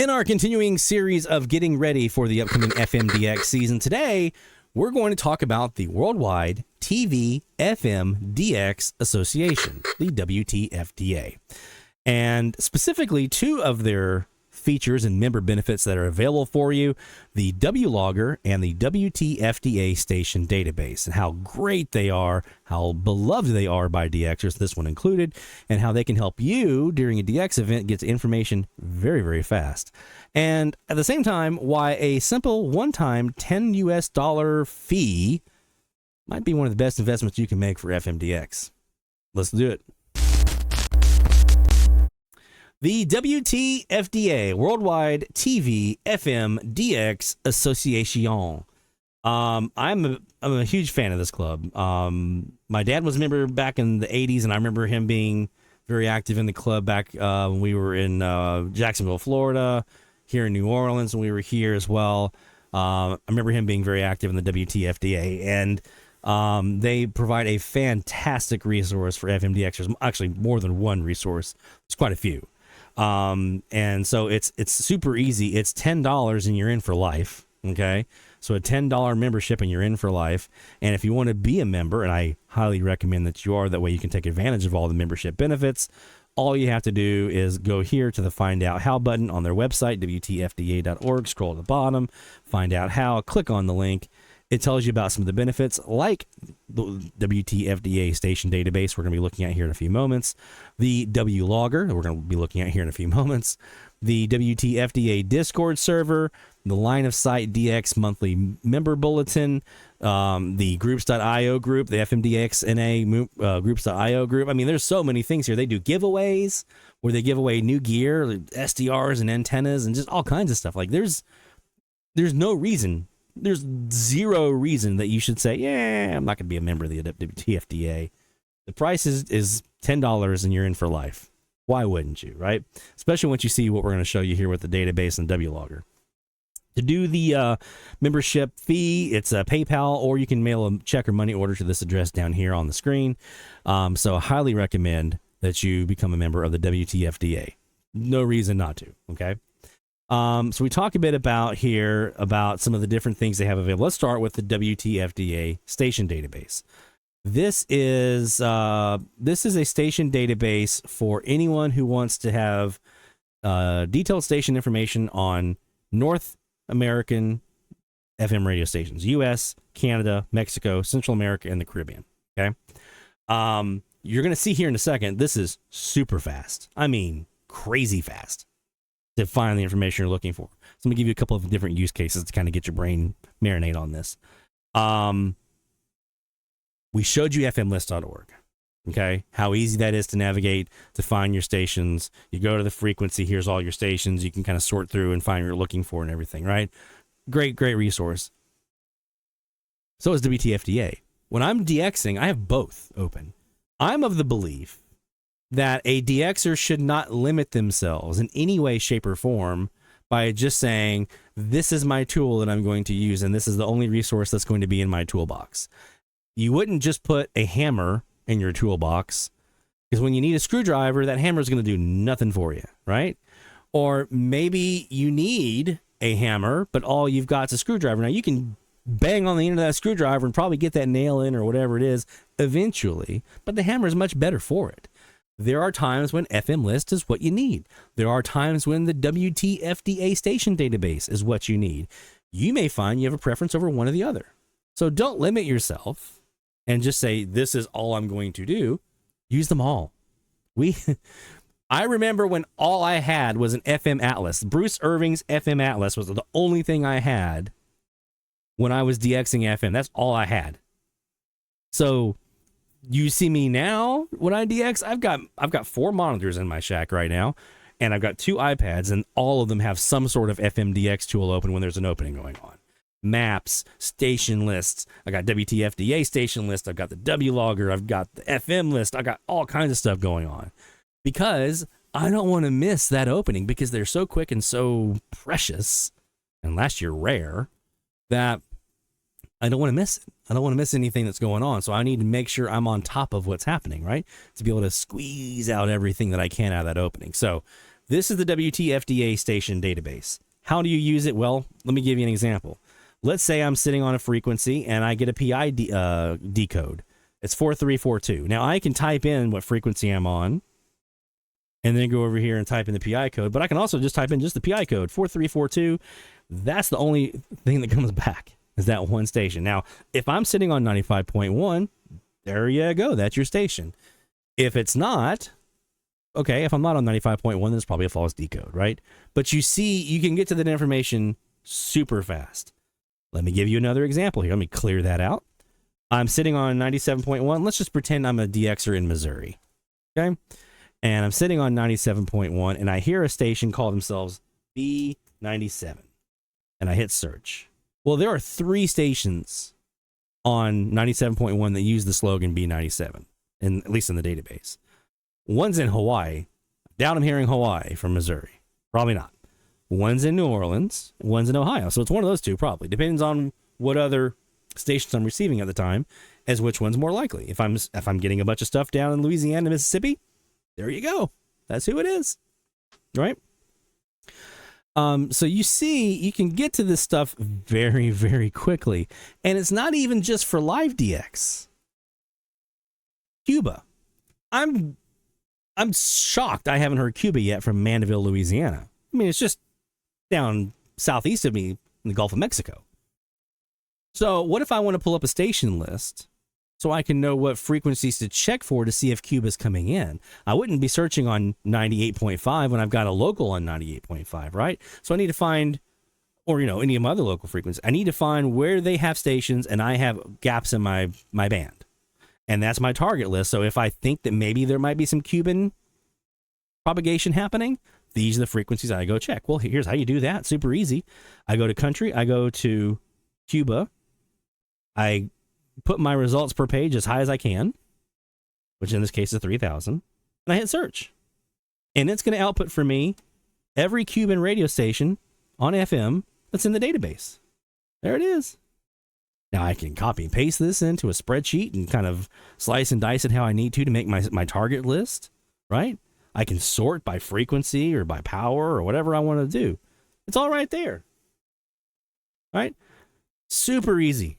In our continuing series of getting ready for the upcoming FMDX season, today we're going to talk about the Worldwide TV FMDX Association, the WTFDA, and specifically two of their features and member benefits that are available for you, the WLogger and the WTFDA station database, and how great they are, how beloved they are by DXers, this one included, and how they can help you during a DX event get information very, very fast. And at the same time, why a simple one-time $10 US fee might be one of the best investments you can make for FMDX. Let's do it. The WTFDA, Worldwide TV FMDX Association. I'm a huge fan of this club. My dad was a member back in the 80s, and I remember him being very active in the club back when we were in Jacksonville, Florida, here in New Orleans, and we were here as well. I remember him being very active in the WTFDA, and they provide a fantastic resource for FMDXers. Actually, more than one resource. There's quite a few. And so it's super easy. It's $10 and you're in for life. Okay. So a $10 membership and you're in for life. And if you want to be a member, and I highly recommend that you are, that way you can take advantage of all the membership benefits. All you have to do is go here to the Find Out How button on their website, WTFDA.org, scroll to the bottom, find out how, click on the link. It tells you about some of the benefits, like the WTFDA station database we're going to be looking at here in a few moments, the WLogger we're going to be looking at here in a few moments, the WTFDA Discord server, the Line of Sight DX monthly member bulletin, the groups.io group, the FMDXNA groups.io group. I mean, there's so many things here. They do giveaways where they give away new gear, SDRs and antennas and just all kinds of stuff. Like there's no reason. There's zero reason that you should say, yeah, I'm not going to be a member of the WTFDA. The price is $10 and you're in for life. Why wouldn't you, right? Especially once you see what we're going to show you here with the database and WLogger. To do the membership fee, it's a PayPal, or you can mail a check or money order to this address down here on the screen. So I highly recommend that you become a member of the WTFDA. No reason not to, okay? So we talk a bit about some of the different things they have available. Let's start with the WTFDA station database. This is a station database for anyone who wants to have detailed station information on North American FM radio stations, U.S., Canada, Mexico, Central America, and the Caribbean. Okay. You're going to see here in a second, this is super fast. I mean, crazy fast to find the information you're looking for. So I'm going to give you a couple of different use cases to kind of get your brain marinate on this. We showed you fmlist.org, okay? How easy that is to navigate, to find your stations. You go to the frequency, here's all your stations. You can kind of sort through and find what you're looking for and everything, right? Great, great resource. So is WTFDA. When I'm DXing, I have both open. I'm of the belief that a DXer should not limit themselves in any way, shape, or form by just saying, this is my tool that I'm going to use, and this is the only resource that's going to be in my toolbox. You wouldn't just put a hammer in your toolbox, because when you need a screwdriver, that hammer is going to do nothing for you, right? Or maybe you need a hammer, but all you've got is a screwdriver. Now, you can bang on the end of that screwdriver and probably get that nail in or whatever it is eventually, but the hammer is much better for it. There are times when FM list is what you need. There are times when the WTFDA station database is what you need. You may find you have a preference over one or the other. So don't limit yourself and just say, this is all I'm going to do. Use them all. I remember when all I had was an FM Atlas. Bruce Irving's FM Atlas was the only thing I had when I was DXing FM. That's all I had. So you see me now when I DX, I've got 4 monitors in my shack right now, and I've got 2 iPads, and all of them have some sort of FMDX tool open when there's an opening going on. Maps, station lists. I got WTFDA station list. I've got the WLogger. I've got the FM list. I got all kinds of stuff going on because I don't want to miss that opening, because they're so quick and so precious, and last year rare, that I don't want to miss it. I don't want to miss anything that's going on. So I need to make sure I'm on top of what's happening, right? To be able to squeeze out everything that I can out of that opening. So This is the WTFDA station database. How do you use it? Well, let me give you an example. Let's say I'm sitting on a frequency and I get a PI decode. It's 4342. Now I can type in what frequency I'm on and then go over here and type in the PI code, but I can also just type in just the PI code, 4342. That's the only thing that comes back is that one station. Now, if I'm sitting on 95.1, there you go. That's your station. If it's not, okay, if I'm not on 95.1, then it's probably a false decode, right? But you see, you can get to that information super fast. Let me give you another example here. Let me clear that out. I'm sitting on 97.1. Let's just pretend I'm a DXer in Missouri, okay? And I'm sitting on 97.1, and I hear a station call themselves B97, and I hit search. Well, there are 3 stations on 97.1 that use the slogan B97, at least in the database. One's in Hawaii. Doubt I'm hearing Hawaii from Missouri. Probably not. One's in New Orleans. One's in Ohio. So it's one of those two, probably. Depends on what other stations I'm receiving at the time, as which one's more likely. If I'm getting a bunch of stuff down in Louisiana, Mississippi, there you go. That's who it is, right? So you see, you can get to this stuff very, very quickly, and it's not even just for live DX. Cuba. I'm shocked I haven't heard Cuba yet from Mandeville, Louisiana. I mean, it's just down southeast of me in the Gulf of Mexico. So what if I want to pull up a station list so I can know what frequencies to check for to see if Cuba's coming in? I wouldn't be searching on 98.5 when I've got a local on 98.5, right? So I need to find, or, any of my other local frequencies. I need to find where they have stations and I have gaps in my band. And that's my target list. So if I think that maybe there might be some Cuban propagation happening, these are the frequencies I go check. Well, here's how you do that. Super easy. I go to country. I go to Cuba. I put my results per page as high as I can, which in this case is 3,000. And I hit search. And it's going to output for me every Cuban radio station on FM that's in the database. There it is. Now I can copy and paste this into a spreadsheet and kind of slice and dice it how I need to make my target list, right? I can sort by frequency or by power or whatever I want to do. It's all right there, right? Super easy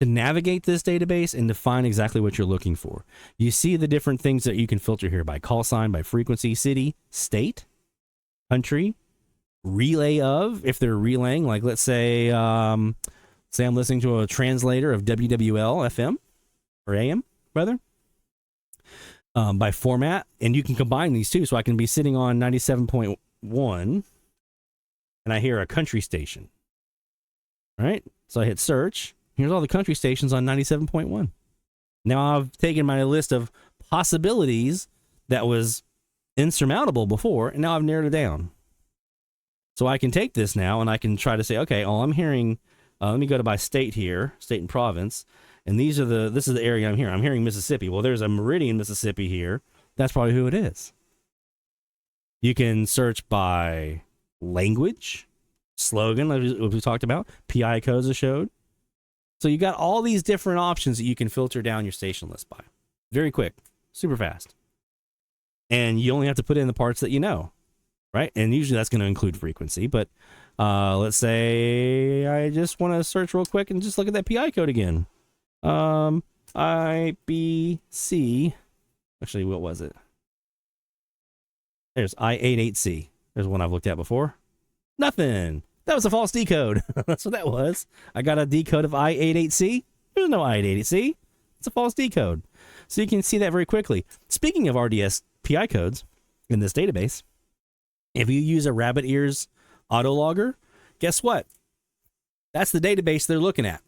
to navigate this database and to find exactly what you're looking for. You see the different things that you can filter here by call sign, by frequency, city, state, country, relay of, if they're relaying, like let's say I'm listening to a translator of WWL FM or AM, rather, by format. And you can combine these two. So I can be sitting on 97.1 and I hear a country station, right? So I hit search. Here's all the country stations on 97.1. Now I've taken my list of possibilities that was insurmountable before, and now I've narrowed it down. So I can take this now and I can try to say, okay, I'm hearing, let me go to my state here, state and province. And this is the area I'm hearing. I'm hearing Mississippi. Well, there's a Meridian, Mississippi here. That's probably who it is. You can search by language, slogan, like we talked about, PI codes I showed. So you got all these different options that you can filter down your station list by. Very quick, super fast. And you only have to put in the parts that you know, right? And usually that's going to include frequency. But let's say I just want to search real quick and just look at that PI code again. IBC. Actually, what was it? There's I88C. There's one I've looked at before. Nothing. That was a false decode. That's what that was. I got a decode of I88C. There's no I88C. It's a false decode. So you can see that very quickly. Speaking of RDS PI codes in this database, if you use a rabbit ears autologger, guess what? That's the database they're looking at.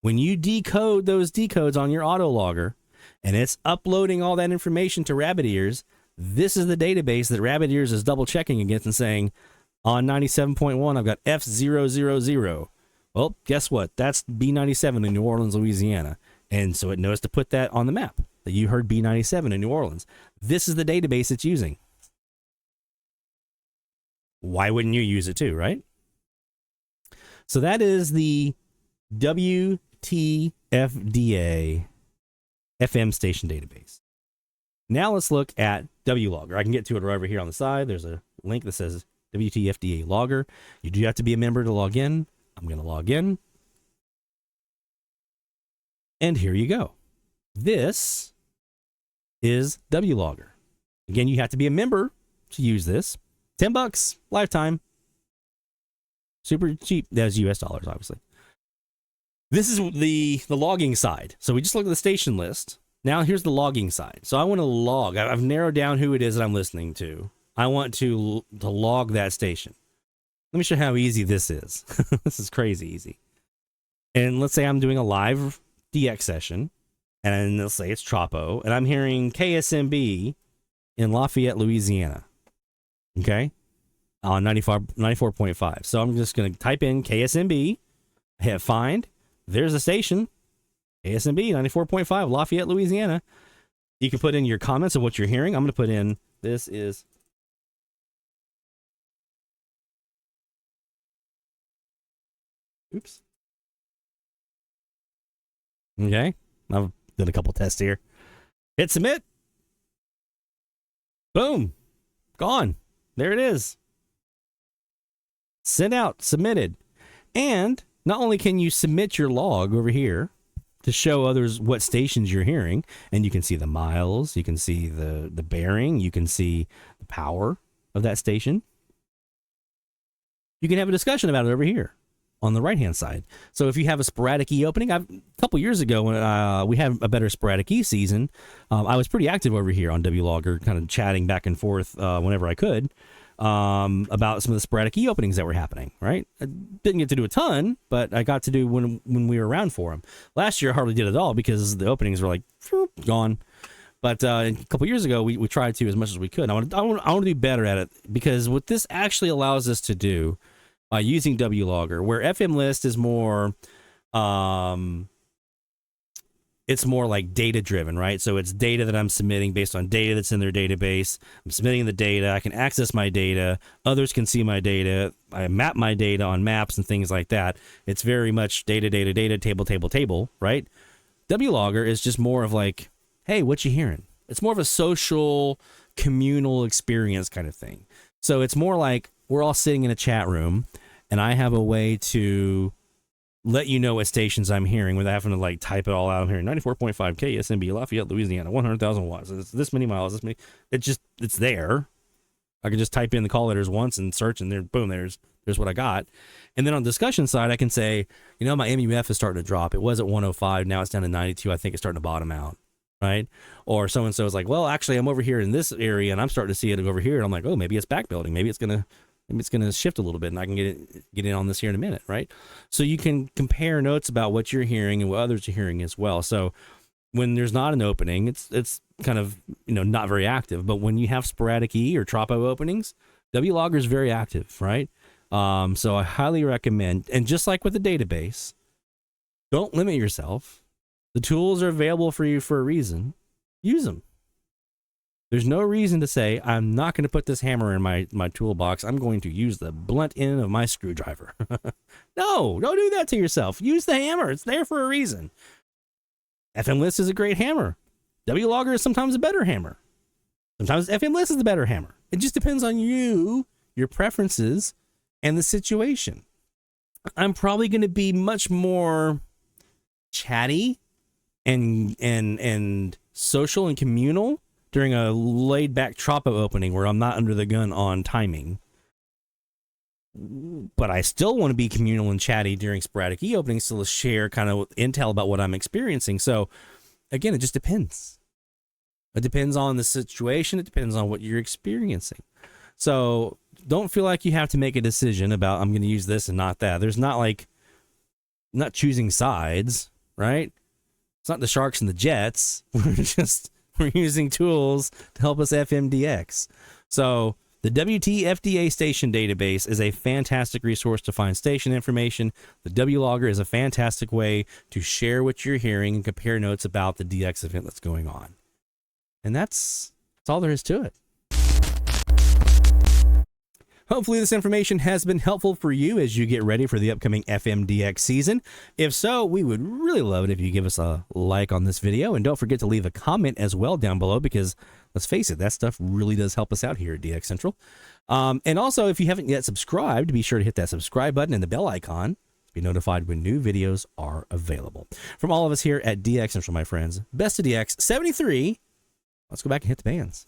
When you decode those decodes on your autologger and it's uploading all that information to rabbit ears, this is the database that rabbit ears is double checking against and saying, on 97.1, I've got F000. Well, guess what? That's B97 in New Orleans, Louisiana. And so it knows to put that on the map, that you heard B97 in New Orleans. This is the database it's using. Why wouldn't you use it too, right? So that is the WTFDA FM station database. Now let's look at WLogger. I can get to it right over here on the side. There's a link that says WTFDA Logger. You do have to be a member to log in. I'm going to log in. And here you go. This is WLogger. Again, you have to be a member to use this. $10 lifetime. Super cheap. That's US dollars, obviously. This is the logging side. So we just looked at the station list. Now here's the logging side. So I want to log. I've narrowed down who it is that I'm listening to. I want to log that station. Let me show you how easy this is. This is crazy easy. And let's say I'm doing a live DX session, and let's say it's Tropo, and I'm hearing KSMB in Lafayette, Louisiana. Okay? On 94.5. So I'm just going to type in KSMB, hit find. There's a station. KSMB 94.5, Lafayette, Louisiana. You can put in your comments of what you're hearing. I'm going to put in, this is... Oops. Okay. I've done a couple tests here. Hit submit. Boom. Gone. There it is. Sent out. Submitted. And not only can you submit your log over here to show others what stations you're hearing, and you can see the miles, you can see the bearing, you can see the power of that station. You can have a discussion about it over here on the right-hand side. So if you have a sporadic E-opening, a couple years ago when we had a better sporadic E season, I was pretty active over here on WLogger, kind of chatting back and forth whenever I could about some of the sporadic E-openings that were happening, right? I didn't get to do a ton, but I got to do when we were around for them. Last year, I hardly did it all because the openings were like, gone. But a couple years ago, we tried to as much as we could. I want to be better at it, because what this actually allows us to do by using WLogger, where FM List is more, it's more like data driven, right? So it's data that I'm submitting based on data that's in their database. I'm submitting the data. I can access my data. Others can see my data. I map my data on maps and things like that. It's very much data, table, right? WLogger is just more of like, hey, what you hearing? It's more of a social, communal experience kind of thing. So it's more like we're all sitting in a chat room, and I have a way to let you know what stations I'm hearing without having to like type it all out. I'm hearing 94.5 KSMB, Lafayette, Louisiana, 100,000 watts. It's this many miles. This many. It's there. I can just type in the call letters once and search, and there, boom, there's what I got. And then on the discussion side, I can say, you know, my MUF is starting to drop. It was at 105. Now it's down to 92. I think it's starting to bottom out. Right? Or so-and-so is like, well, actually, I'm over here in this area, and I'm starting to see it over here. And I'm like, oh, maybe it's back building. Maybe it's gonna shift a little bit, and I can get in on this here in a minute, right? So you can compare notes about what you're hearing and what others are hearing as well. So when there's not an opening, it's kind of, you know, not very active. But when you have sporadic E or Tropo openings, WLogger is very active, right? So I highly recommend. And just like with the database, don't limit yourself. The tools are available for you for a reason. Use them. There's no reason to say, I'm not going to put this hammer in my toolbox. I'm going to use the blunt end of my screwdriver. No, don't do that to yourself. Use the hammer. It's there for a reason. FM List is a great hammer. WLogger is sometimes a better hammer. Sometimes FM List is the better hammer. It just depends on you, your preferences, and the situation. I'm probably going to be much more chatty and social and communal during a laid-back Tropo opening where I'm not under the gun on timing. But I still want to be communal and chatty during sporadic E-openings to share kind of intel about what I'm experiencing. So, again, it just depends. It depends on the situation. It depends on what you're experiencing. So, don't feel like you have to make a decision about, I'm going to use this and not that. There's not not choosing sides, right? It's not the Sharks and the Jets. We're using tools to help us FMDX. So the WTFDA station database is a fantastic resource to find station information. The WLogger is a fantastic way to share what you're hearing and compare notes about the DX event that's going on. And that's all there is to it. Hopefully this information has been helpful for you as you get ready for the upcoming FMDX season. If so, we would really love it if you give us a like on this video, and don't forget to leave a comment as well down below, because let's face it, that stuff really does help us out here at DX Central. And also, if you haven't yet subscribed, be sure to hit that subscribe button and the bell icon to be notified when new videos are available. From all of us here at DX Central, my friends, best of DX 73. Let's go back and hit the bands.